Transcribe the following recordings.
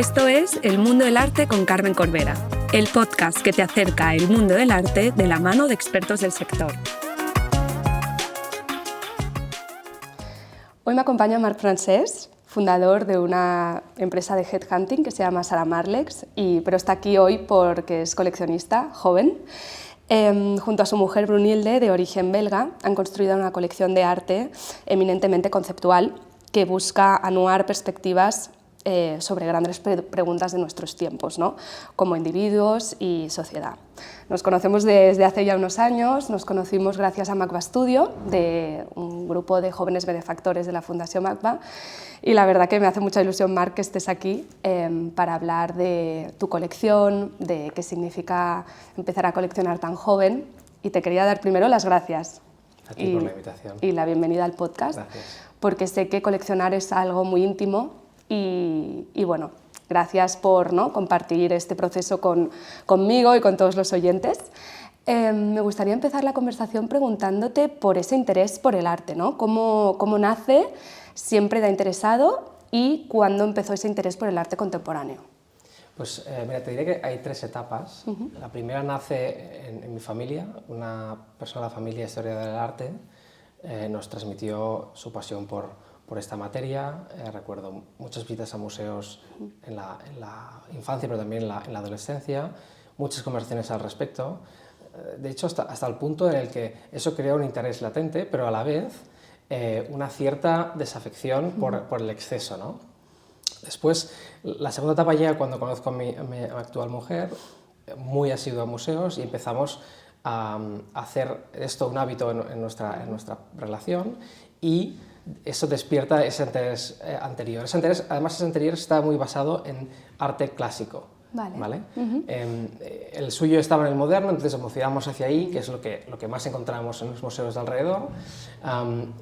Esto es El Mundo del Arte con Carmen Corbera, el podcast que te acerca al mundo del arte de la mano de expertos del sector. Hoy me acompaña Marc Francés, fundador de una empresa de headhunting que se llama Sara Marlex, pero está aquí hoy porque es coleccionista joven. Junto a su mujer Brunilde, de origen belga, han construido una colección de arte eminentemente conceptual que busca anuar perspectivas sobre grandes preguntas de nuestros tiempos, ¿no? Como individuos y sociedad. Nos conocemos desde hace ya unos años, nos conocimos gracias a MACBA Studio, de un grupo de jóvenes benefactores de la Fundación MACBA, y la verdad que me hace mucha ilusión, Marc, que estés aquí para hablar de tu colección, de qué significa empezar a coleccionar tan joven, y te quería dar primero las gracias. A ti por la invitación. Y la bienvenida al podcast. Gracias. Porque sé que coleccionar es algo muy íntimo y bueno, gracias por, ¿no?, compartir este proceso conmigo y con todos los oyentes. Me gustaría empezar la conversación preguntándote por ese interés por el arte, ¿no? ¿Cómo nace? ¿Siempre te ha interesado? ¿Y cuándo empezó ese interés por el arte contemporáneo? Pues mira, te diré que hay tres etapas. La primera nace en mi familia. Una persona de la familia historiadora del arte nos transmitió su pasión por esta materia. Recuerdo muchas visitas a museos en la infancia, pero también en la adolescencia, muchas conversaciones al respecto. De hecho, hasta el punto en el que eso creó un interés latente, pero a la vez una cierta desafección por el exceso, ¿no? Después, la segunda etapa llega cuando conozco a mi actual mujer, muy asidua a museos, y empezamos a hacer esto un hábito en nuestra relación, y eso despierta ese interés anterior. Además, ese anterior está muy basado en arte clásico. ¿Vale? El suyo estaba en el moderno, entonces emocionamos hacia ahí, que es lo que más encontramos en los museos de alrededor.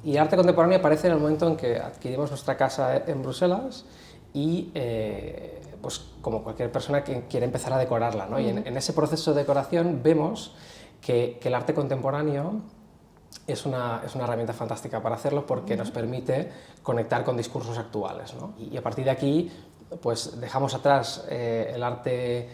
Y arte contemporáneo aparece en el momento en que adquirimos nuestra casa en Bruselas y, pues, como cualquier persona que quiere empezar a decorarla, ¿no? Y en ese proceso de decoración vemos que el arte contemporáneo es una herramienta fantástica para hacerlo, porque nos permite conectar con discursos actuales, ¿no? Y a partir de aquí, pues, dejamos atrás el arte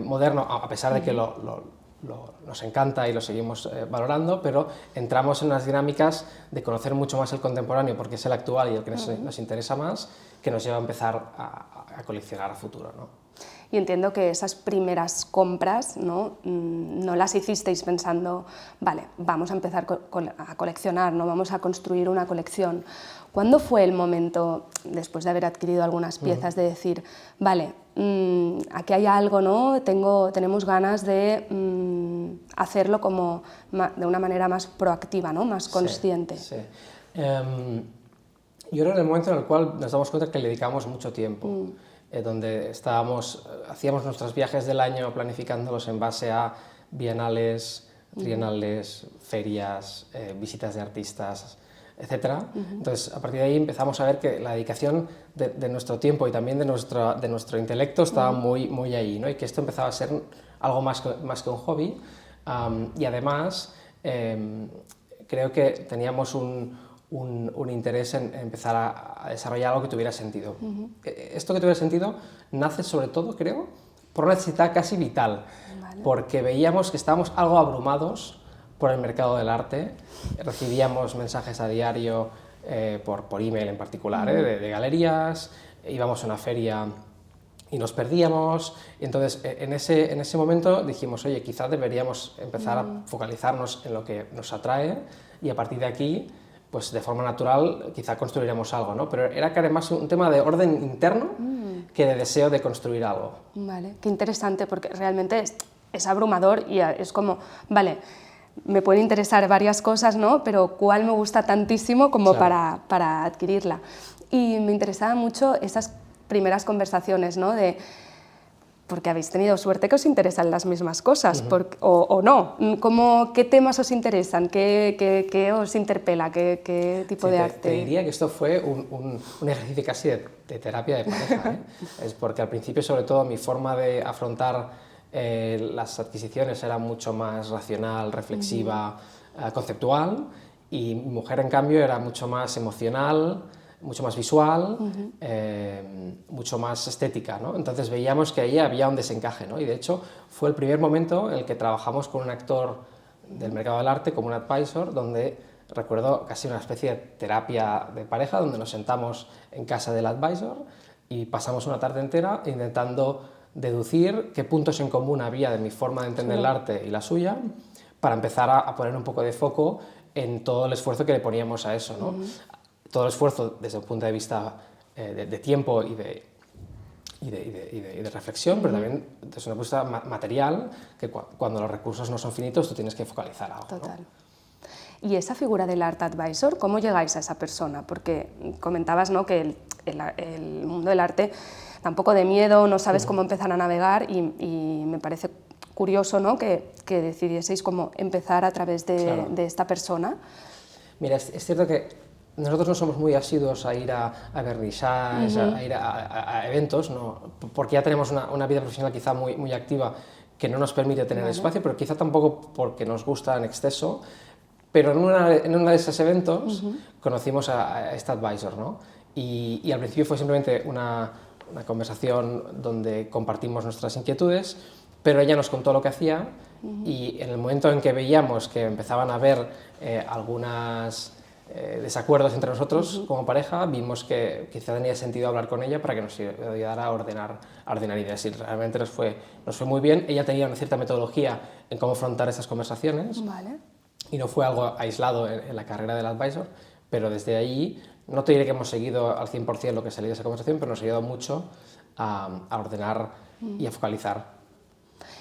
moderno, a pesar de que nos encanta y lo seguimos valorando, pero entramos en unas dinámicas de conocer mucho más el contemporáneo, porque es el actual y el que nos interesa más, que nos lleva a empezar a coleccionar a futuro, ¿no? Y entiendo que esas primeras compras, ¿no las hicisteis pensando, vale, vamos a empezar a coleccionar, ¿no? Vamos a construir una colección. ¿Cuándo fue el momento, después de haber adquirido algunas piezas, de decir, vale, aquí hay algo, ¿no? Tenemos ganas de hacerlo como de una manera más proactiva, ¿no? Más consciente? Sí. Yo creo que en el momento en el cual nos damos cuenta que le dedicamos mucho tiempo. Donde hacíamos nuestros viajes del año planificándolos en base a bienales, trienales, ferias, visitas de artistas, etc. Entonces, a partir de ahí empezamos a ver que la dedicación de nuestro tiempo y también de nuestro intelecto estaba muy ahí, ¿no? Y que esto empezaba a ser algo más que un hobby. Y además, creo que teníamos un interés en empezar a desarrollar algo que tuviera sentido. Esto que tuviera sentido nace sobre todo, creo, por una necesidad casi vital, porque veíamos que estábamos algo abrumados por el mercado del arte. Recibíamos mensajes a diario, por email en particular, de galerías, íbamos a una feria y nos perdíamos, y entonces en ese momento dijimos, oye, quizás deberíamos empezar a focalizarnos en lo que nos atrae, y a partir de aquí, pues de forma natural, quizá construiremos algo, ¿no? Pero era que más un tema de orden interno que de deseo de construir algo. Vale, qué interesante, porque realmente es abrumador y es como, vale, me pueden interesar varias cosas, ¿no? Pero ¿cuál me gusta tantísimo como para adquirirla? Y me interesaba mucho esas primeras conversaciones, ¿no? Porque habéis tenido suerte que os interesan las mismas cosas, o no. ¿Qué temas os interesan? ¿Qué os interpela? ¿Qué tipo de arte? Te diría que esto fue un ejercicio casi de terapia de pareja, ¿eh? Es porque al principio, sobre todo, mi forma de afrontar las adquisiciones era mucho más racional, reflexiva, conceptual, y mi mujer, en cambio, era mucho más emocional, mucho más visual, mucho más estética, ¿no? Entonces veíamos que ahí había un desencaje, ¿no? Y de hecho fue el primer momento en el que trabajamos con un actor del mercado del arte como un advisor, donde recuerdo casi una especie de terapia de pareja, donde nos sentamos en casa del advisor y pasamos una tarde entera intentando deducir qué puntos en común había de mi forma de entender el arte y la suya, para empezar a poner un poco de foco en todo el esfuerzo que le poníamos a eso, ¿no? Todo el esfuerzo desde un punto de vista de tiempo y de reflexión, pero también desde una vista material, que cuando los recursos no son finitos, tú tienes que focalizar algo. Total. ¿No? Y esa figura del Art Advisor, ¿cómo llegáis a esa persona? Porque comentabas, ¿no?, que el mundo del arte da un poco de miedo, no sabes cómo empezar a navegar, y me parece curioso, ¿no?, que decidieseis cómo empezar a través de esta persona. Mira, es cierto que nosotros no somos muy asiduos a ir a vernissages, a ir a eventos, ¿no? Porque ya tenemos una vida profesional quizá muy activa, que no nos permite tener espacio, pero quizá tampoco porque nos gusta en exceso. Pero en uno de esos eventos conocimos a este advisor, ¿no? Y al principio fue simplemente una conversación donde compartimos nuestras inquietudes, pero ella nos contó lo que hacía, y en el momento en que veíamos que empezaban a haber algunos desacuerdos entre nosotros como pareja, vimos que quizá tenía sentido hablar con ella para que nos ayudara a ordenar ideas, y realmente nos fue muy bien. Ella tenía una cierta metodología en cómo afrontar esas conversaciones. Vale. Y no fue algo aislado en la carrera del advisor, pero desde ahí, no te diré que hemos seguido al 100% lo que salía de esa conversación, pero nos ha ayudado mucho a ordenar y a focalizar.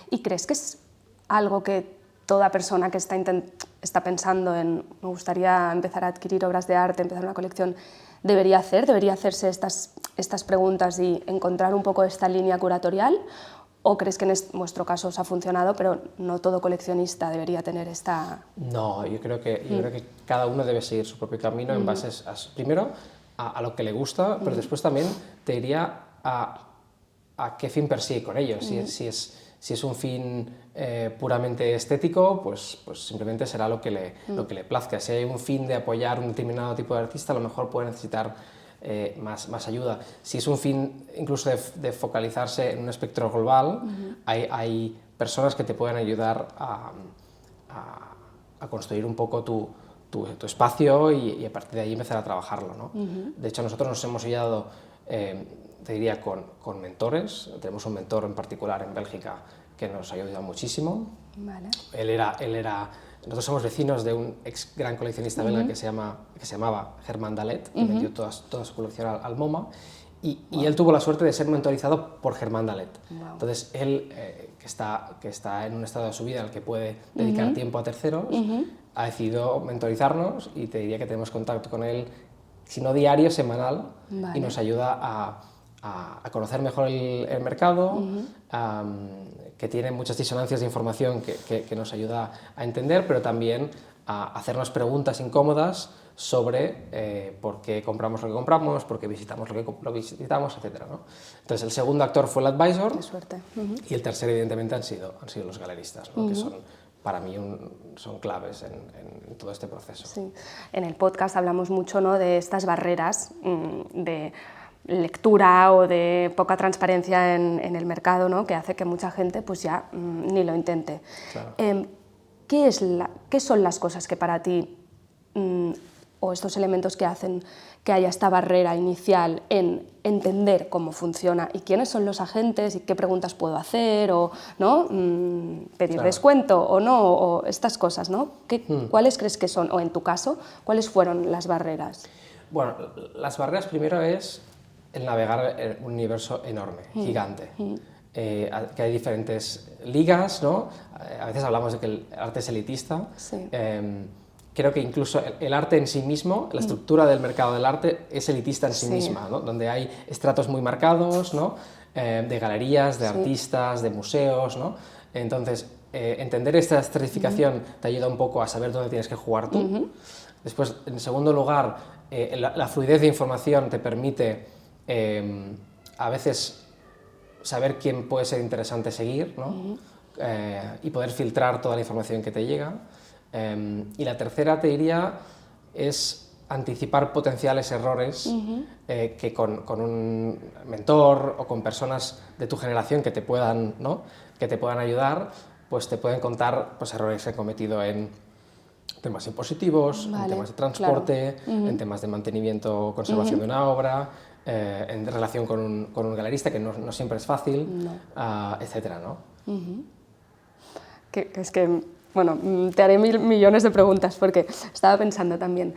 ¿Y crees que es algo que toda persona que está pensando en me gustaría empezar a adquirir obras de arte, empezar una colección, debería hacer? ¿Debería hacerse estas preguntas y encontrar un poco esta línea curatorial? ¿O crees que en vuestro caso os ha funcionado, pero no todo coleccionista debería tener esta...? No, yo creo que cada uno debe seguir su propio camino en base primero a lo que le gusta, pero después también te diría a qué fin persigue con ello. Si es un fin puramente estético, pues simplemente será lo que le plazca. Si hay un fin de apoyar un determinado tipo de artista, a lo mejor puede necesitar más ayuda. Si es un fin incluso de focalizarse en un espectro global, hay personas que te pueden ayudar a construir un poco tu espacio y a partir de ahí empezar a trabajarlo, ¿no? De hecho, nosotros nos hemos guiado, te diría, con mentores. Tenemos un mentor en particular en Bélgica que nos ha ayudado muchísimo. Vale. Nosotros somos vecinos de un ex gran coleccionista belga que se llamaba Germán Dalet, que vendió toda su colección al MoMA, y él tuvo la suerte de ser mentorizado por Germán Dalet. Entonces él, que está en un estado de su vida en el que puede dedicar tiempo a terceros, ha decidido mentorizarnos, y te diría que tenemos contacto con él, si no diario, semanal, y nos ayuda a conocer mejor el mercado, que tiene muchas disonancias de información que nos ayuda a entender, pero también a hacernos preguntas incómodas sobre por qué compramos lo que compramos, por qué visitamos lo que visitamos, etc., ¿no? Entonces, el segundo actor fue el advisor. Qué suerte. Y el tercero, evidentemente, han sido los galeristas, ¿no? Que son, para mí, son claves en todo este proceso. Sí. En el podcast hablamos mucho, ¿no?, de estas barreras de lectura o de poca transparencia en el mercado, ¿no?, que hace que mucha gente pues ya ni lo intente. Claro. ¿Qué son las cosas que para ti, o estos elementos que hacen que haya esta barrera inicial en entender cómo funciona y quiénes son los agentes y qué preguntas puedo hacer, o ¿no?, pedir descuento o no, o estas cosas, ¿no? ¿Cuáles crees que son, o en tu caso, cuáles fueron las barreras? Bueno, las barreras primero es el navegar en un universo enorme, gigante, que hay diferentes ligas, ¿no? A veces hablamos de que el arte es elitista. Sí. Creo que incluso el arte en sí mismo, la estructura del mercado del arte es elitista en sí misma, ¿no? Donde hay estratos muy marcados, ¿no? De galerías, de artistas, de museos, ¿no? Entonces, entender esta estratificación te ayuda un poco a saber dónde tienes que jugar tú. Después, en segundo lugar, la fluidez de información te permite a veces saber quién puede ser interesante seguir, ¿no? Y poder filtrar toda la información que te llega. Y la tercera, te diría, es anticipar potenciales errores que con un mentor o con personas de tu generación que te puedan, ¿no? que te puedan ayudar, pues te pueden contar pues, errores que he cometido en temas impositivos, en temas de transporte, en temas de mantenimiento o conservación de una obra, en relación con un galerista, que no siempre es fácil, etcétera, ¿no? Es que, bueno, te haré millones de preguntas porque estaba pensando también,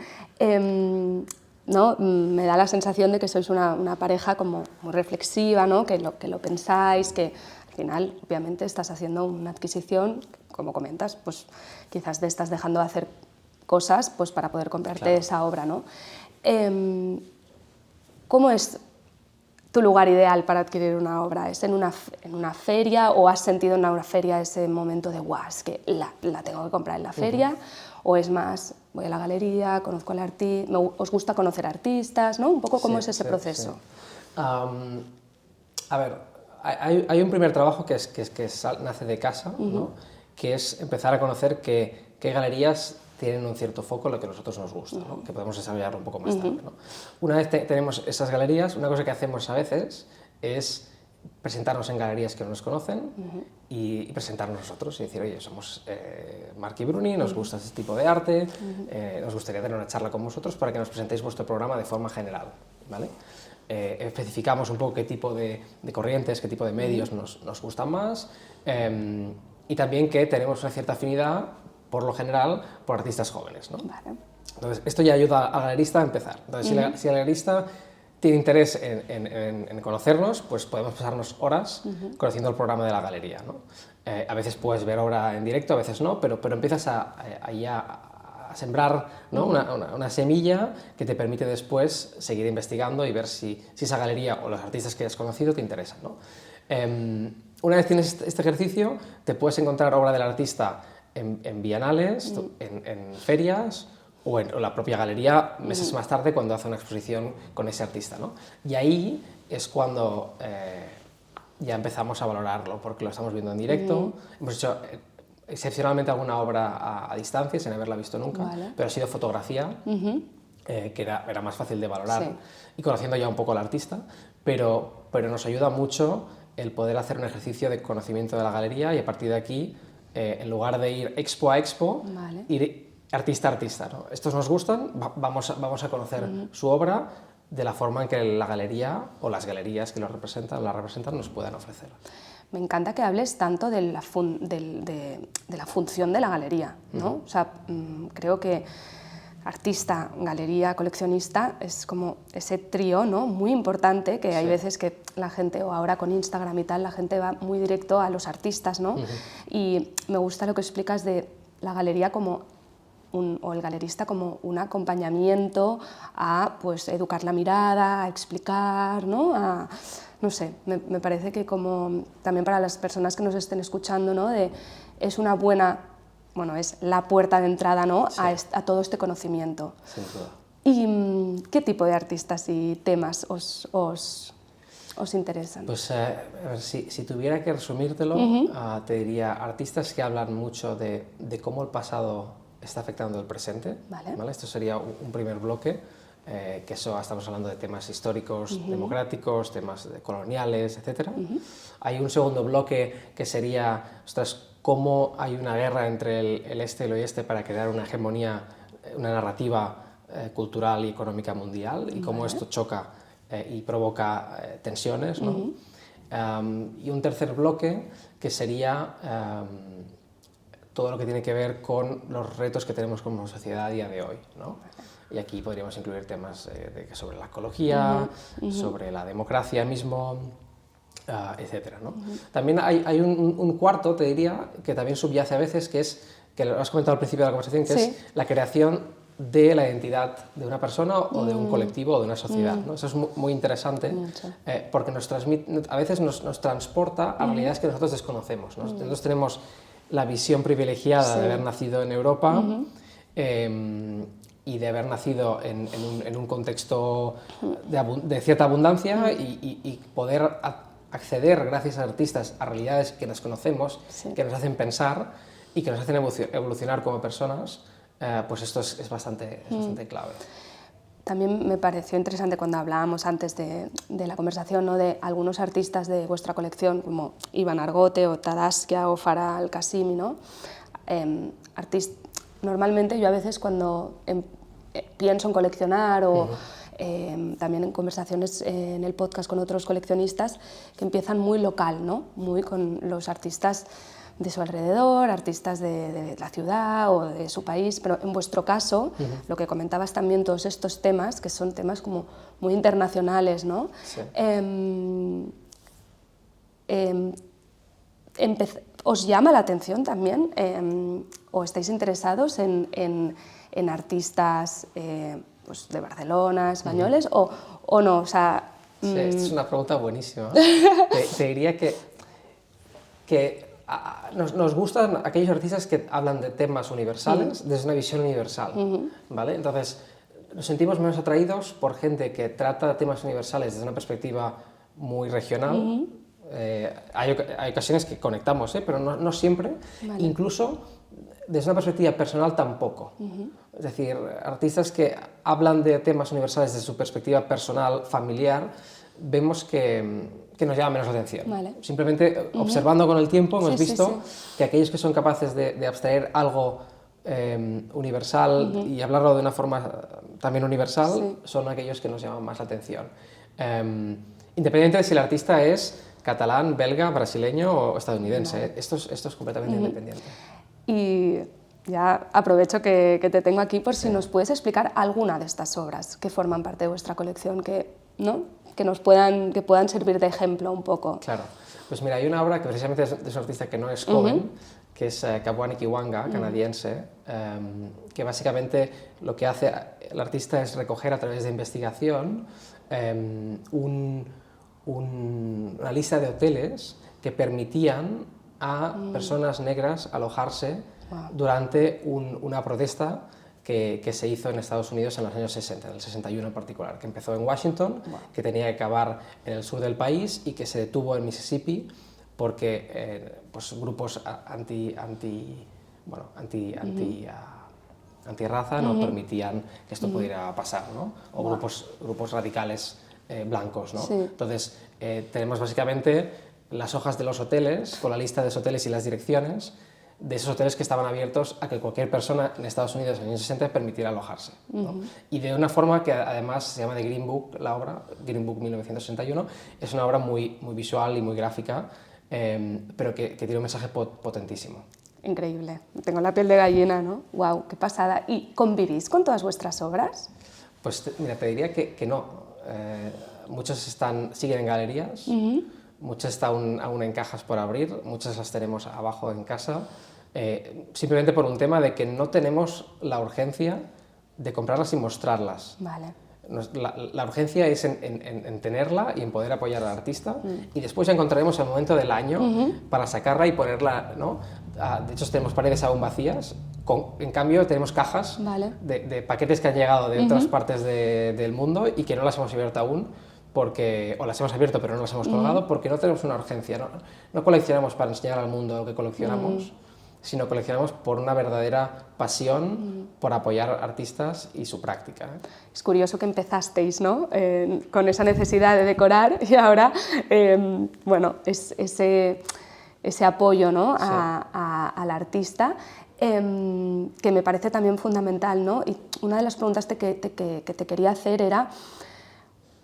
¿no? Me da la sensación de que sois una pareja como muy reflexiva, ¿no? que lo pensáis, que al final, obviamente, estás haciendo una adquisición, como comentas, pues quizás te estás dejando de hacer cosas pues, para poder comprarte esa obra, ¿no? ¿Cómo es tu lugar ideal para adquirir una obra? ¿Es en una feria o has sentido en una feria ese momento de guau, es que la tengo que comprar en la feria? ¿O es más, voy a la galería, conozco al artista, os gusta conocer artistas, ¿no? Un poco cómo es ese proceso. Sí. A ver, hay un primer trabajo que nace de casa, ¿no? Que es empezar a conocer qué galerías tienen un cierto foco en lo que a nosotros nos gusta, ¿no? Que podemos desarrollarlo un poco más tarde, ¿no? Una vez tenemos esas galerías, una cosa que hacemos a veces es presentarnos en galerías que no nos conocen y presentarnos nosotros y decir, oye, somos Marc y Bruni, nos gusta este tipo de arte, nos gustaría tener una charla con vosotros para que nos presentéis vuestro programa de forma general, ¿vale? Especificamos un poco qué tipo de corrientes, qué tipo de medios nos gustan más y también que tenemos una cierta afinidad, por lo general, por artistas jóvenes, ¿no? Vale. Entonces, esto ya ayuda al galerista a empezar. Entonces, si el galerista tiene interés en conocernos, pues podemos pasarnos horas conociendo el programa de la galería, ¿no? A veces puedes ver obra en directo, a veces no, pero empiezas a sembrar, ¿no? una semilla que te permite después seguir investigando y ver si esa galería o los artistas que has conocido te interesan, ¿no? Una vez tienes este ejercicio, te puedes encontrar obra del artista en bienales, en ferias o en la propia galería meses más tarde cuando hace una exposición con ese artista, ¿no? Y ahí es cuando ya empezamos a valorarlo, porque lo estamos viendo en directo. Hemos hecho excepcionalmente alguna obra a distancia, sin haberla visto nunca, pero ha sido fotografía, que era más fácil de valorar, y conociendo ya un poco al artista, pero nos ayuda mucho el poder hacer un ejercicio de conocimiento de la galería y a partir de aquí, en lugar de ir expo a expo, ir artista a artista, ¿no? Estos nos gustan, vamos a conocer su obra de la forma en que la galería o las galerías que la representan nos puedan ofrecer. Me encanta que hables tanto de la función de la galería, ¿no? O sea, creo que artista, galería, coleccionista es como ese trío, ¿no? Muy importante, que hay veces que la gente, o ahora con Instagram y tal, la gente va muy directo a los artistas, ¿no? Y me gusta lo que explicas de la galería como o el galerista como un acompañamiento a pues, educar la mirada, a explicar, ¿no? No sé, me parece que como también para las personas que nos estén escuchando, ¿no? Es una buena, bueno, es la puerta de entrada, ¿no? A todo este conocimiento. Sin duda. ¿Y qué tipo de artistas y temas os interesan? Pues si tuviera que resumírtelo, te diría artistas que hablan mucho de cómo el pasado está afectando el presente. ¿Vale? Esto sería un primer bloque, que eso estamos hablando de temas históricos, democráticos, temas coloniales, etc. Hay un segundo bloque que sería, ostras, cómo hay una guerra entre el este y el oeste para crear una hegemonía, una narrativa cultural y económica mundial, y cómo esto choca y provoca tensiones, ¿no? Y un tercer bloque que sería todo lo que tiene que ver con los retos que tenemos como sociedad a día de hoy, ¿no? Y aquí podríamos incluir temas sobre la ecología, sobre la democracia mismo, etcétera, ¿no? También hay un cuarto, te diría, que también subyace a veces, que es, que lo has comentado al principio de la conversación, que es la creación de la identidad de una persona o de un colectivo o de una sociedad, ¿no? Eso es muy interesante, porque a veces nos transporta a realidades que nosotros desconocemos, ¿no? Nosotros tenemos la visión privilegiada de haber nacido en Europa y de haber nacido en un contexto de cierta abundancia y poder acceder, gracias a artistas, a realidades que desconocemos, que nos hacen pensar y que nos hacen evolucionar como personas, pues esto es bastante clave. también me pareció interesante cuando hablábamos antes de la conversación, ¿no? De algunos artistas de vuestra colección, como Iván Argote o Tadaskia o Farah Al-Qasimi, ¿no? Normalmente yo a veces cuando pienso en coleccionar o también en conversaciones en el podcast con otros coleccionistas que empiezan muy local, ¿no? Muy con los artistas de su alrededor, artistas de la ciudad o de su país, pero en vuestro caso, lo que comentabas también, todos estos temas, que son temas como muy internacionales, ¿no? Sí. ¿Os llama la atención también o estáis interesados en artistas pues de Barcelona, españoles, o no? O sea, sí, esta es una pregunta buenísima. Te diría que nos gustan aquellos artistas que hablan de temas universales desde una visión universal, ¿vale? Entonces, nos sentimos menos atraídos por gente que trata de temas universales desde una perspectiva muy regional. Hay ocasiones que conectamos, pero no siempre. Vale. Incluso desde una perspectiva personal tampoco. Es decir, artistas que hablan de temas universales desde su perspectiva personal, familiar, vemos que nos llama menos atención. Vale. Simplemente observando con el tiempo hemos visto que aquellos que son capaces de abstraer algo universal y hablarlo de una forma también universal son aquellos que nos llaman más la atención. Independientemente de si el artista es catalán, belga, brasileño o estadounidense. Vale. Esto es completamente independiente. Y ya aprovecho que te tengo aquí por si nos puedes explicar alguna de estas obras que forman parte de vuestra colección, ¿no? que puedan servir de ejemplo un poco. Claro, pues mira, hay una obra que precisamente es de un artista que no es joven, que es Kabwani Kiwanga, canadiense, que básicamente lo que hace el artista es recoger a través de investigación una lista de hoteles que permitían a personas negras alojarse durante una protesta que se hizo en Estados Unidos en los años 60, en el 61 en particular, que empezó en Washington, que tenía que acabar en el sur del país y que se detuvo en Mississippi porque pues, grupos antirraza no permitían que esto pudiera pasar, ¿no? O grupos radicales blancos, ¿no? Entonces, tenemos básicamente las hojas de los hoteles, con la lista de los hoteles y las direcciones de esos hoteles que estaban abiertos a que cualquier persona en Estados Unidos en los años 60 permitiera alojarse, ¿no? Y de una forma que además se llama The Green Book, la obra, Green Book 1961, es una obra muy visual y muy gráfica, pero que tiene un mensaje potentísimo. Increíble, tengo la piel de gallina, ¿no? ¡Wow! ¡Qué pasada! ¿Y convivís con todas vuestras obras? Pues mira, te diría que no. Muchas siguen en galerías, muchas aún en cajas por abrir, muchas las tenemos abajo en casa, simplemente por un tema de que no tenemos la urgencia de comprarlas y mostrarlas. Vale. La urgencia es en tenerla y en poder apoyar al artista, y después ya encontraremos el momento del año para sacarla y ponerla, ¿no? De hecho, tenemos paredes aún vacías, en cambio tenemos cajas de paquetes que han llegado de otras partes del mundo y que no las hemos abierto aún, o las hemos abierto pero no las hemos colgado porque no tenemos una urgencia. No coleccionamos para enseñar al mundo lo que coleccionamos, sino coleccionamos por una verdadera pasión por apoyar artistas y su práctica. Es curioso que empezasteis, ¿no? Con esa necesidad de decorar y ahora, bueno, ese apoyo, ¿no? Al artista, que me parece también fundamental, ¿no? Y una de las preguntas que te quería hacer era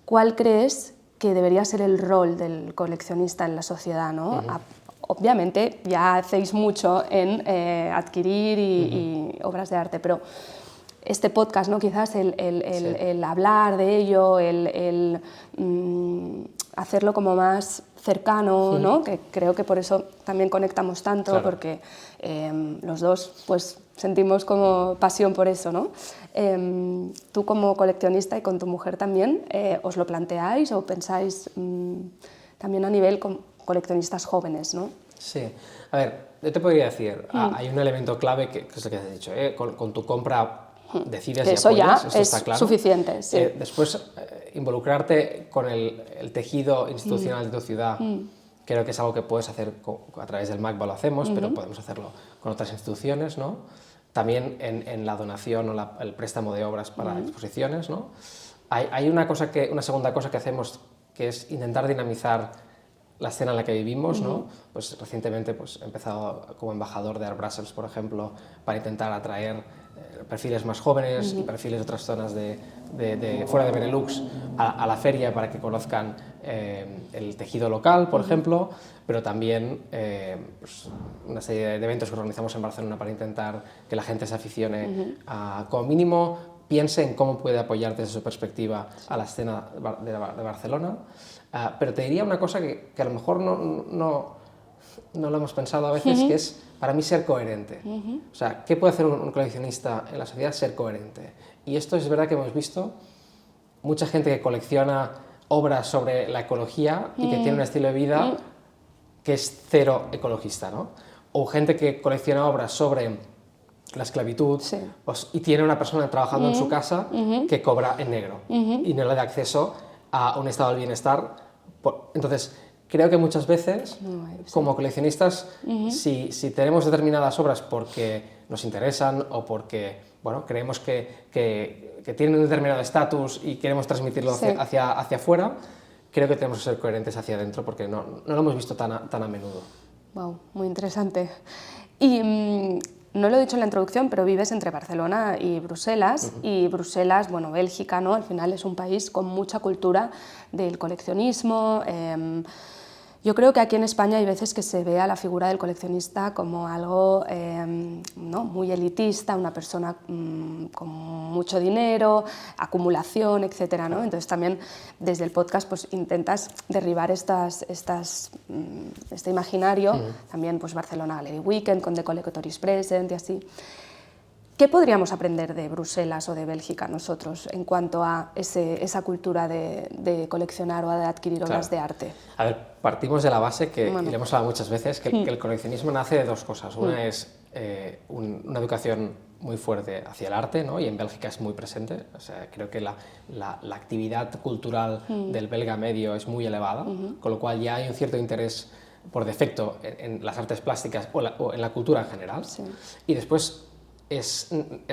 ¿cuál crees que debería ser el rol del coleccionista en la sociedad, ¿no? Obviamente ya hacéis mucho en adquirir y obras de arte, pero este podcast, ¿no? Quizás el hablar de ello, el hacerlo como más cercano, ¿no? Que creo que por eso también conectamos tanto, porque los dos pues, sentimos como pasión por eso, ¿no? Tú como coleccionista y con tu mujer también, ¿os lo planteáis o pensáis también a nivel coleccionistas jóvenes, ¿no? Sí, a ver, yo te podría decir, hay un elemento clave que es lo que has dicho, con tu compra decides y eso apoyas, ya esto es está claro. Suficiente, sí. Después, involucrarte con el tejido institucional de tu ciudad, creo que es algo que puedes hacer a través del MACBA, lo hacemos, pero podemos hacerlo con otras instituciones, ¿no? también en la donación o el préstamo de obras para exposiciones, ¿no? Hay una segunda cosa que hacemos, que es intentar dinamizar la escena en la que vivimos, ¿no? Pues recientemente pues, he empezado como embajador de Art Brussels, por ejemplo, para intentar atraer perfiles más jóvenes y perfiles de otras zonas de fuera de Benelux a la feria para que conozcan el tejido local, por ejemplo, pero también pues, una serie de eventos que organizamos en Barcelona para intentar que la gente se aficione a, como mínimo, piense en cómo puede apoyar desde su perspectiva a la escena de Barcelona. Pero te diría una cosa que a lo mejor no lo hemos pensado a veces, que es para mí ser coherente. O sea, ¿qué puede hacer un coleccionista en la sociedad? Ser coherente. Y esto es verdad que hemos visto mucha gente que colecciona obras sobre la ecología y que tiene un estilo de vida que es cero ecologista, ¿no? O gente que colecciona obras sobre la esclavitud y tiene una persona trabajando en su casa que cobra en negro y no le da acceso a un estado del bienestar. Entonces, creo que muchas veces, como coleccionistas, si tenemos determinadas obras porque nos interesan o porque bueno, creemos que tienen un determinado estatus y queremos transmitirlo hacia afuera, creo que tenemos que ser coherentes hacia adentro porque no lo hemos visto tan a menudo. Wow, muy interesante. Y no lo he dicho en la introducción, pero vives entre Barcelona y Bruselas, y Bruselas, bueno, Bélgica, ¿no? Al final es un país con mucha cultura del coleccionismo. Yo creo que aquí en España hay veces que se ve a la figura del coleccionista como algo ¿no? muy elitista, una persona con mucho dinero, acumulación, etc., ¿no? Entonces también desde el podcast pues, intentas derribar este imaginario, también pues, Barcelona Gallery Weekend con The Collector's Present y así. ¿Qué podríamos aprender de Bruselas o de Bélgica nosotros en cuanto a esa cultura de coleccionar o de adquirir obras de arte? A ver, partimos de la base que y le hemos hablado muchas veces, que el coleccionismo nace de dos cosas. Una es una educación muy fuerte hacia el arte, ¿no? Y en Bélgica es muy presente. O sea, creo que la actividad cultural del belga medio es muy elevada, con lo cual ya hay un cierto interés por defecto en las artes plásticas o en la cultura en general. Y después es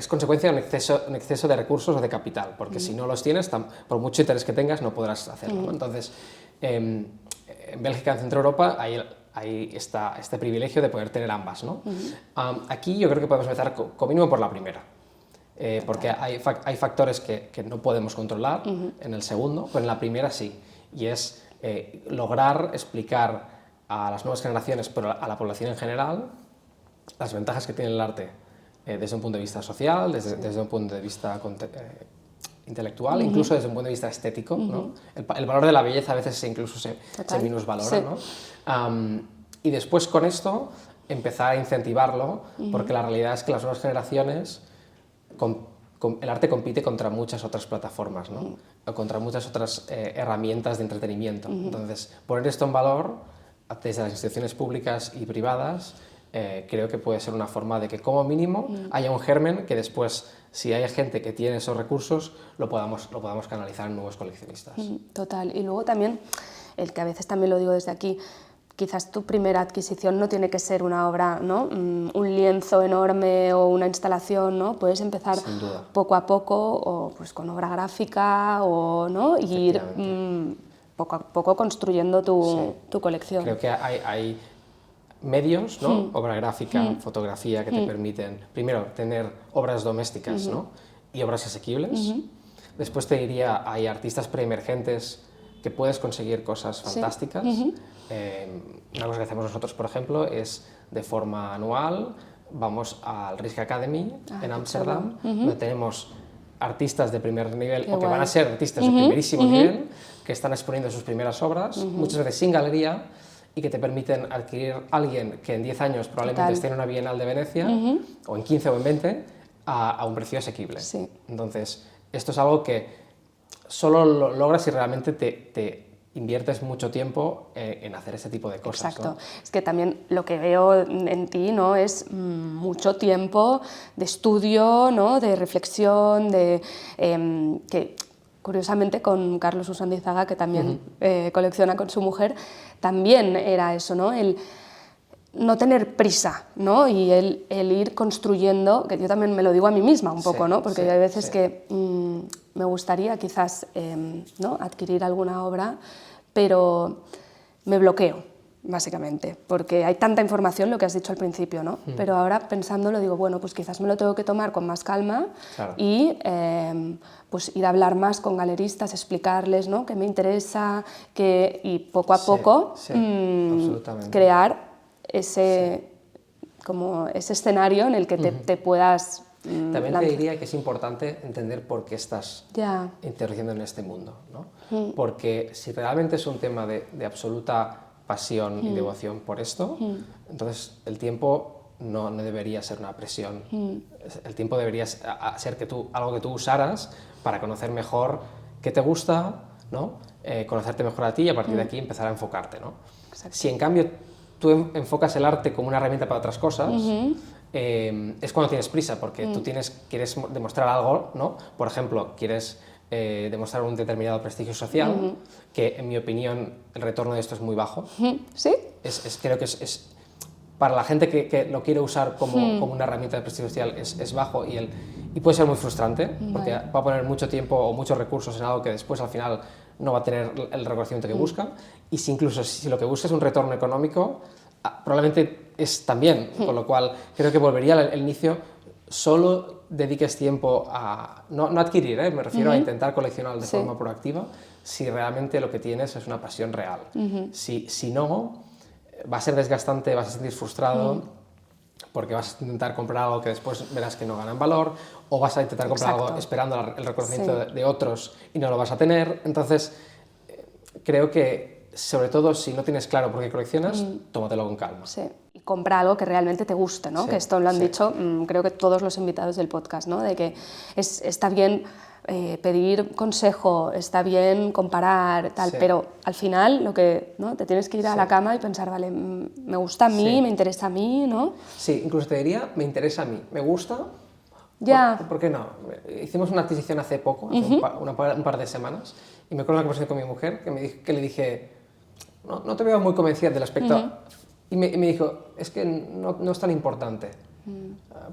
consecuencia de un exceso de recursos o de capital, porque si no los tienes, por mucho interés que tengas, no podrás hacerlo, ¿no? Entonces, en Bélgica, en Centro Europa, hay este privilegio de poder tener ambas, ¿no? Aquí yo creo que podemos empezar como mínimo por la primera, porque hay factores que no podemos controlar en el segundo, pero en la primera sí, y es lograr explicar a las nuevas generaciones, pero a la población en general, las ventajas que tiene el arte desde un punto de vista social, desde un punto de vista intelectual, incluso desde un punto de vista estético, ¿no? El valor de la belleza a veces incluso se minusvalora, ¿no? Y después con esto empezar a incentivarlo, porque la realidad es que las nuevas generaciones, el arte compite contra muchas otras plataformas, ¿no? O contra muchas otras herramientas de entretenimiento. Entonces, poner esto en valor desde las instituciones públicas y privadas creo que puede ser una forma de que como mínimo haya un germen que después, si hay gente que tiene esos recursos, lo podamos canalizar en nuevos coleccionistas. Total. Y luego también, el que a veces también lo digo desde aquí, quizás tu primera adquisición no tiene que ser una obra, ¿no? Un lienzo enorme o una instalación, ¿no? Puedes empezar poco a poco o pues con obra gráfica o, ¿no? Y ir poco a poco construyendo tu colección. Creo que hay medios, ¿no? Obra gráfica, fotografía, que te permiten, primero, tener obras domésticas, ¿no? Y obras asequibles. Después te diría, hay artistas preemergentes que puedes conseguir cosas fantásticas. Una cosa que hacemos nosotros, por ejemplo, es de forma anual, vamos al Risk Academy en Ámsterdam, donde tenemos artistas de primer nivel que van a ser artistas de primerísimo nivel, que están exponiendo sus primeras obras, muchas veces sin galería, y que te permiten adquirir a alguien que en 10 años probablemente esté en una Bienal de Venecia, o en 15 o en 20, a un precio asequible. Entonces, esto es algo que solo lo logras si realmente te inviertes mucho tiempo en hacer ese tipo de cosas. Exacto. ¿no? Es que también lo que veo en ti, ¿no? Es mucho tiempo de estudio, ¿no? De reflexión, que curiosamente con Carlos Usandizaga, que también colecciona con su mujer, también era eso, ¿no? no tener prisa, ¿no? Y el ir construyendo, que yo también me lo digo a mí misma un poco, ¿no? Porque hay veces que me gustaría quizás ¿no? adquirir alguna obra, pero me bloqueo, básicamente, porque hay tanta información, lo que has dicho al principio, ¿no? Pero ahora pensándolo digo, bueno, pues quizás me lo tengo que tomar con más calma y pues ir a hablar más con galeristas, explicarles, ¿no? qué me interesa, y poco a poco crear como ese escenario en el que te puedas También te diría que es importante entender por qué estás introduciendo en este mundo, ¿no? Porque si realmente es un tema de absoluta pasión y devoción por esto, entonces el tiempo no debería ser una presión. El tiempo debería ser algo que tú usaras para conocer mejor qué te gusta, ¿no? Conocerte mejor a ti y a partir de aquí empezar a enfocarte, ¿no? Si en cambio tú enfocas el arte como una herramienta para otras cosas, es cuando tienes prisa, porque tú quieres demostrar algo, ¿no? Por ejemplo, quieres demostrar un determinado prestigio social, que en mi opinión el retorno de esto es muy bajo. ¿Sí? Creo que para la gente que lo quiere usar como una herramienta de prestigio social es bajo y puede ser muy frustrante, porque va a poner mucho tiempo o muchos recursos en algo que después al final no va a tener el reconocimiento que busca, y incluso si lo que busca es un retorno económico, probablemente es también, con lo cual creo que volvería al inicio, solo dediques tiempo a, no adquirir, me refiero a intentar coleccionar de forma proactiva, si realmente lo que tienes es una pasión real. Si no, va a ser desgastante, vas a sentir frustrado, porque vas a intentar comprar algo que después verás que no gana en valor, o vas a intentar comprar algo esperando el reconocimiento de otros y no lo vas a tener. Entonces, creo que, sobre todo, si no tienes claro por qué coleccionas, tómatelo con calma. Sí, y compra algo que realmente te guste, ¿no? Que esto lo han dicho, creo que todos los invitados del podcast, ¿no? De que está bien pedir consejo, está bien comparar, tal, pero al final lo que, ¿no? te tienes que ir a la cama y pensar, vale, me gusta a mí, me interesa a mí, ¿no? Sí, incluso te diría, me interesa a mí, me gusta, ¿por qué no? Hicimos una adquisición hace poco, hace un par de semanas, y me acuerdo una conversación con mi mujer que le dije, no te veo muy convencida del aspecto, y me dijo, es que no es tan importante.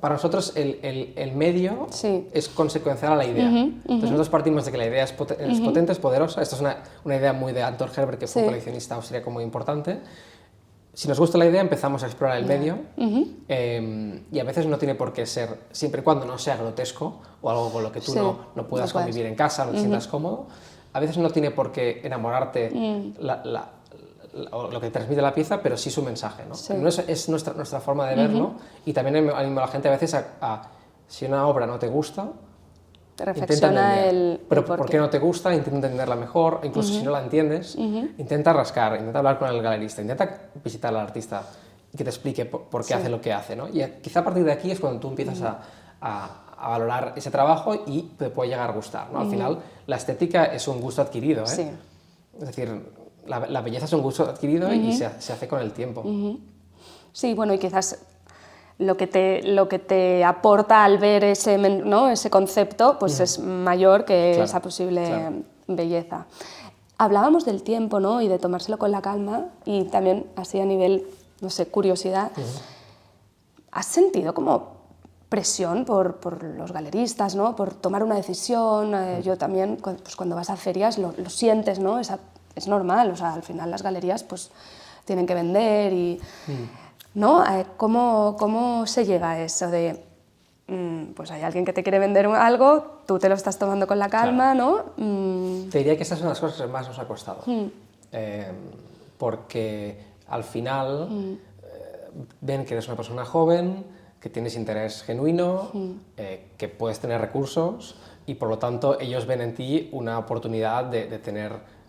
Para nosotros el medio es consecuencial a la idea. Entonces nosotros partimos de que la idea es potente, es poderosa. Esta es una idea muy de Anton Herbert, que fue un coleccionista austríaco muy importante. Si nos gusta la idea, empezamos a explorar el medio, y a veces no tiene por qué ser, siempre y cuando no sea grotesco o algo con lo que tú no puedas convivir en casa, no te sientas cómodo. A veces no tiene por qué enamorarte lo que transmite la pieza, pero sí su mensaje, ¿no? Es nuestra forma de verlo, y también animo a la gente a veces si una obra no te gusta, reflexiona pero ¿por qué no te gusta? Intenta entenderla mejor, incluso si no la entiendes, intenta rascar, intenta hablar con el galerista, intenta visitar al artista y que te explique por qué hace lo que hace, ¿no? Y quizá a partir de aquí es cuando tú empiezas a valorar ese trabajo y te puede llegar a gustar, ¿no? Al final, la estética es un gusto adquirido, ¿eh? Es decir, la belleza es un gusto adquirido y se hace con el tiempo. Sí, bueno, y quizás lo que te aporta al ver ese concepto pues es mayor que esa posible belleza. Hablábamos del tiempo, ¿no? Y de tomárselo con la calma, y también así a nivel, no sé, curiosidad. ¿Has sentido como presión por los galeristas, ¿no? Por tomar una decisión? Yo también, pues cuando vas a ferias lo sientes, ¿no? Es normal, o sea, al final las galerías pues tienen que vender y... ¿no? ¿Cómo se llega a eso de, pues hay alguien que te quiere vender algo, tú te lo estás tomando con la calma, ¿no? Te diría que estas son las cosas que más nos ha costado, porque al final ven que eres una persona joven, que tienes interés genuino, que puedes tener recursos, y por lo tanto ellos ven en ti una oportunidad de tener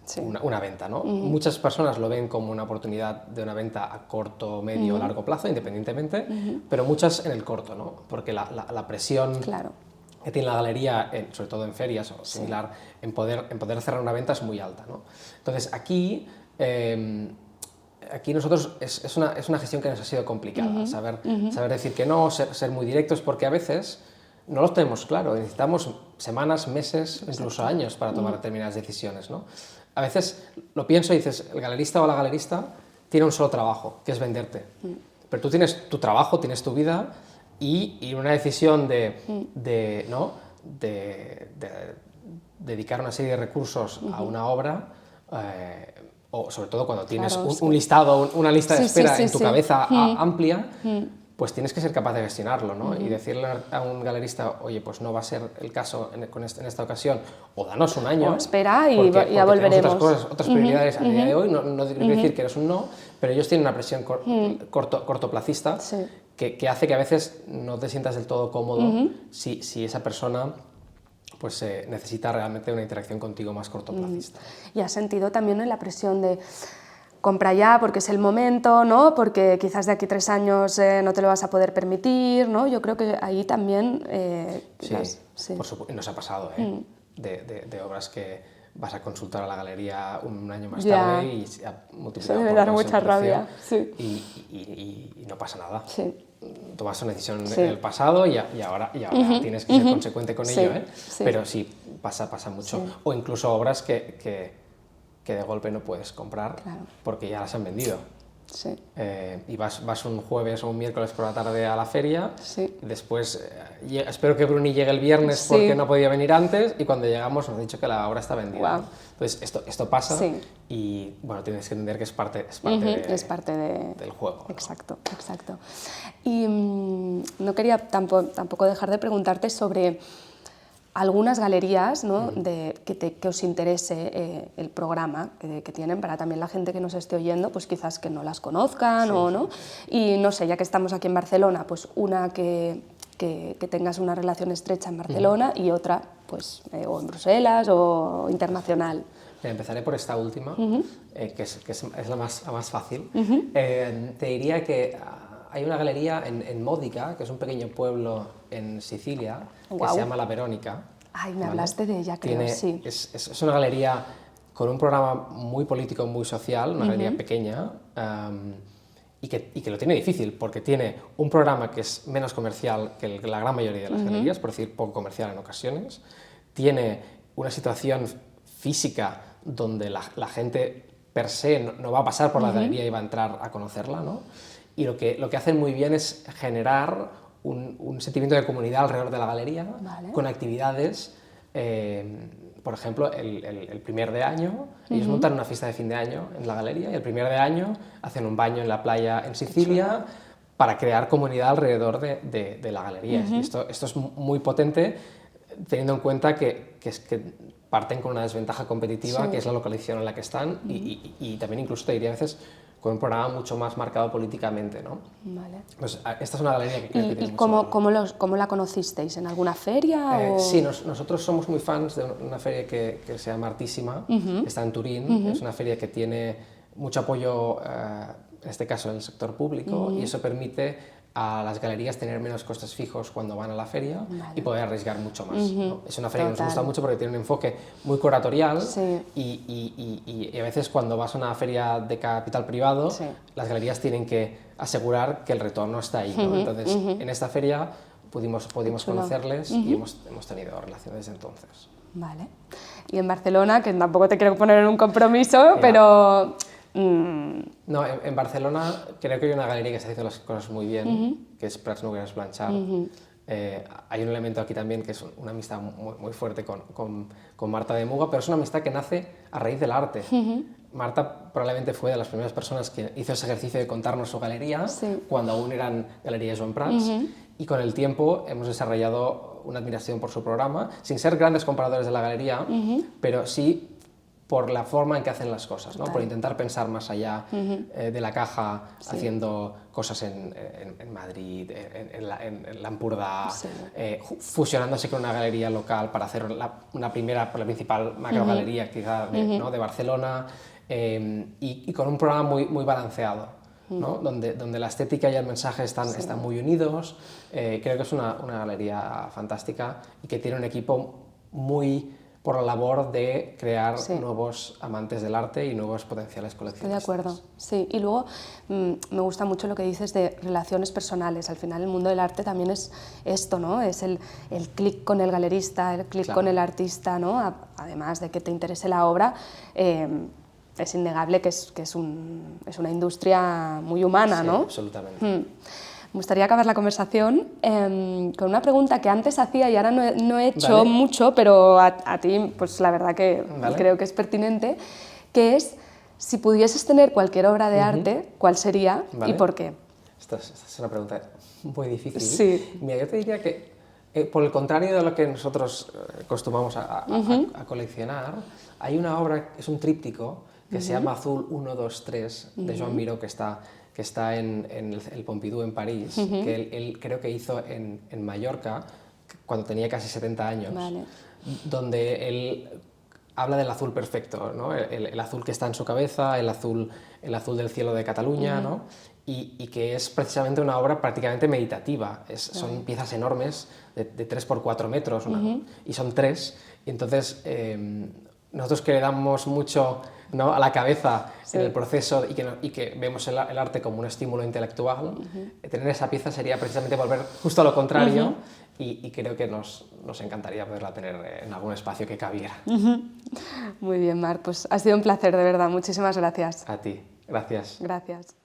una venta, ¿no? Muchas personas lo ven como una oportunidad de una venta a corto, medio o largo plazo, independientemente, pero muchas en el corto, ¿no? Porque la presión que tiene la galería, sobre todo en ferias o similar, en poder cerrar una venta es muy alta, ¿no? Entonces aquí nosotros es una gestión que nos ha sido complicada, saber decir que no, ser muy directos, porque a veces no los tenemos claro, necesitamos semanas, meses, incluso años para tomar determinadas decisiones, ¿no? A veces lo pienso y dices, el galerista o la galerista tiene un solo trabajo, que es venderte. pero tú tienes tu trabajo, tienes tu vida y una decisión ¿no? de dedicar una serie de recursos a una obra, o sobre todo cuando tienes un listado, una lista de espera en tu cabeza amplia, pues tienes que ser capaz de gestionarlo, ¿no? Y decirle a un galerista, oye, pues no va a ser el caso en esta ocasión, o danos un año. O espera y porque ya volveremos. Otras cosas, otras prioridades a día de hoy, no quiere decir que eres un no, pero ellos tienen una presión cortoplacista que hace que a veces no te sientas del todo cómodo si esa persona pues necesita realmente una interacción contigo más cortoplacista. ¿Y has sentido también la presión de compra ya porque es el momento, ¿no? Porque quizás de aquí 3 años no te lo vas a poder permitir, ¿no? Yo creo que ahí también... sí, por supuesto, nos ha pasado, de obras que vas a consultar a la galería un año más tarde y se ha multiplicado. Eso debe dar mucha rabia. Sí. Y no pasa nada. Sí. Tomas una decisión en el pasado y ahora tienes que ser consecuente con ello, ¿eh? Sí. Pero sí, pasa mucho. Sí. O incluso obras que de golpe no puedes comprar porque ya las han vendido. Sí. Y vas un jueves o un miércoles por la tarde a la feria, después espero que Bruni llegue el viernes porque no podía venir antes, y cuando llegamos nos ha dicho que la obra está vendida. Wow. Entonces esto pasa y bueno, tienes que entender que es parte del juego, ¿no? Exacto. Y no quería tampoco dejar de preguntarte sobre algunas galerías, ¿no? que os interese el programa que tienen, para también la gente que nos esté oyendo, pues quizás que no las conozcan ¿no? Y no sé, ya que estamos aquí en Barcelona, pues una que tengas una relación estrecha en Barcelona y otra pues o en Bruselas o internacional. Mira, empezaré por esta última, que es la más fácil. Te diría que hay una galería en Modica, que es un pequeño pueblo en Sicilia, que se llama La Verónica. Ay, me hablaste de ella, creo, sí. Es una galería con un programa muy político, muy social, una galería pequeña, y que lo tiene difícil, porque tiene un programa que es menos comercial que la gran mayoría de las galerías, por decir poco comercial en ocasiones. Tiene una situación física donde la gente per se no va a pasar por la galería y va a entrar a conocerla, ¿no? Y lo que hacen muy bien es generar un sentimiento de comunidad alrededor de la galería, con actividades. Por ejemplo, el primer de año, ellos montan una fiesta de fin de año en la galería, y el primer de año hacen un baño en la playa en Sicilia para crear comunidad alrededor de la galería. Y esto es muy potente, teniendo en cuenta que parten con una desventaja competitiva, que es la localización en la que están, y también incluso te diría a veces con un programa mucho más marcado políticamente, ¿no? Vale. Pues esta es una galería que creo que tiene ¿Y cómo la conocisteis? ¿En alguna feria? Sí, nosotros somos muy fans de una feria que se llama Artísima, que está en Turín. Es una feria que tiene mucho apoyo, en este caso, del sector público, y eso permite a las galerías tener menos costes fijos cuando van a la feria y poder arriesgar mucho más, ¿no? Es una feria que nos gusta mucho porque tiene un enfoque muy curatorial y a veces cuando vas a una feria de capital privado, las galerías tienen que asegurar que el retorno está ahí, ¿no? Entonces, en esta feria pudimos conocerles y hemos tenido relaciones desde entonces. Vale. Y en Barcelona, que tampoco te quiero poner en un compromiso, pero... No, en Barcelona creo que hay una galería que está haciendo las cosas muy bien, que es Prats Nogueras Blanchard. Hay un elemento aquí también que es una amistad muy fuerte con Marta de Muga, pero es una amistad que nace a raíz del arte. Marta probablemente fue de las primeras personas que hizo ese ejercicio de contarnos su galería cuando aún eran Galerías Joan Prats, y con el tiempo hemos desarrollado una admiración por su programa, sin ser grandes comparadores de la galería, pero sí por la forma en que hacen las cosas, ¿no? Por intentar pensar más allá de la caja, haciendo cosas en Madrid, en Lampurdá, fusionándose con una galería local para hacer la principal macrogalería quizá de Barcelona, y con un programa muy balanceado, ¿no? Donde la estética y el mensaje están muy unidos. Creo que es una galería fantástica y que tiene un equipo muy por la labor de crear nuevos amantes del arte y nuevos potenciales coleccionistas. Estoy de acuerdo, sí. Y luego me gusta mucho lo que dices de relaciones personales. Al final el mundo del arte también es esto, ¿no? Es el clic con el galerista, el clic con el artista, ¿no? Además de que te interese la obra, es innegable que es una industria muy humana, sí, ¿no? Absolutamente. Me gustaría acabar la conversación con una pregunta que antes hacía y ahora no he hecho Vale. mucho, pero a ti pues la verdad que Vale. creo que es pertinente, que es, si pudieses tener cualquier obra de arte, ¿cuál sería Vale. y por qué? Esta es una pregunta muy difícil. Sí. Mira, yo te diría que, por el contrario de lo que nosotros acostumbramos a coleccionar, hay una obra, es un tríptico, que se llama Azul 1, 2, 3, de Joan Miró, que está en el Pompidou en París, que él creo que hizo en Mallorca cuando tenía casi 70 años, Vale. donde él habla del azul perfecto, ¿no? El azul que está en su cabeza, el azul del cielo de Cataluña, ¿no? Y que es precisamente una obra prácticamente meditativa. Son piezas enormes de 3 por 4 metros y son 3. Y entonces nosotros que le damos mucho, ¿no?, a la cabeza en el proceso y que vemos el arte como un estímulo intelectual, tener esa pieza sería precisamente volver justo a lo contrario. Y creo que nos encantaría poderla tener en algún espacio que cabiera. Muy bien, Marc, pues ha sido un placer, de verdad. Muchísimas gracias. A ti, gracias. Gracias.